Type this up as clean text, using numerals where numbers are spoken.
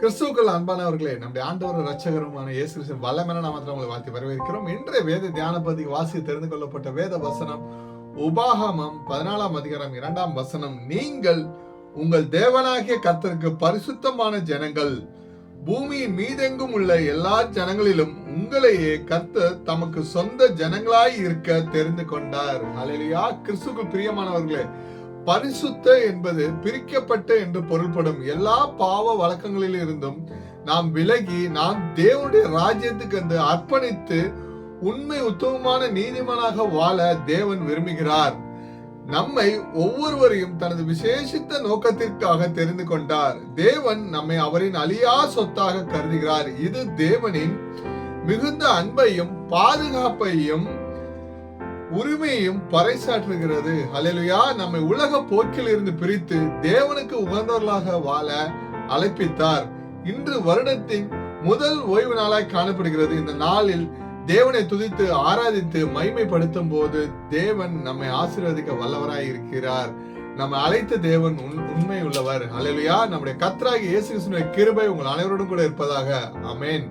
கிறிஸ்துவுக்குள் அன்பானவர்களே, நம்முடைய ஆண்டவரும் இரட்சகருமான இயேசு கிறிஸ்துவின் வல்லமையான நாமத்தில் உங்களை வாழ்த்தி வரவேற்கிறோம். இன்றைய வேத தியான பகுதிக்கு வாசித்து தெரிந்து கொள்ளப்பட்ட வேத வசனம் உபாகமம் 14ஆம் அதிகாரம் 2ஆம் வசனம். நீங்கள் உங்கள் தேவனாகிய கர்த்தருக்கு பரிசுத்தமான ஜனங்கள், பூமியின் மீதெங்கும் உள்ள எல்லா ஜனங்களிலும் உங்களையே கர்த்தர் தமக்கு சொந்த ஜனங்களாய் இருக்க தெரிந்து கொண்டார். ஹல்லேலூயா. கிறிஸ்துவுக்குள் பிரியமானவர்களே, பரிசுத்த என்பது பிரிக்கப்பட்ட என்று பொருள்படும். எல்லா பாவ வழக்கங்களில் இருந்தும் நாம் விலகி நாம் தேவனுடைய ராஜ்யத்துக்கு என்று அர்ப்பணித்து உண்மை உத்தமமான நீதிமானாக வாழ தேவன் விரும்புகிறார். நம்மை ஒவ்வொருவரையும் தனது விசேஷித்த நோக்கத்திற்காக தெரிந்து கொண்டார். தேவன் நம்மை அவரின் அழியா சொத்தாக கருதுகிறார். இது தேவனின் மிகுந்த அன்பையும் பாதுகாப்பையும் உரிமையும் பறைசாற்றுகிறது. ஹல்லேலூயா. நம்மை உலக போக்கில் இருந்து பிரித்து தேவனுக்கு உகந்தவர்களாக வாழ அழைப்பித்தார். இன்று வருடத்தின் முதல் ஓய்வு நாளாய் காணப்படுகிறது. இந்த நாளில் தேவனை துதித்து ஆராதித்து மகிமைப்படுத்தும் போது தேவன் நம்மை ஆசீர்வதிக்க வல்லவராய் இருக்கிறார். நம்மை அழைத்த தேவன் உண்மை உள்ளவர். ஹல்லேலூயா. நம்முடைய கர்த்தராகிய இயேசு கிறிஸ்துவின் கிருபை உங்கள் அனைவரோடும் கூட இருப்பதாக. ஆமென்.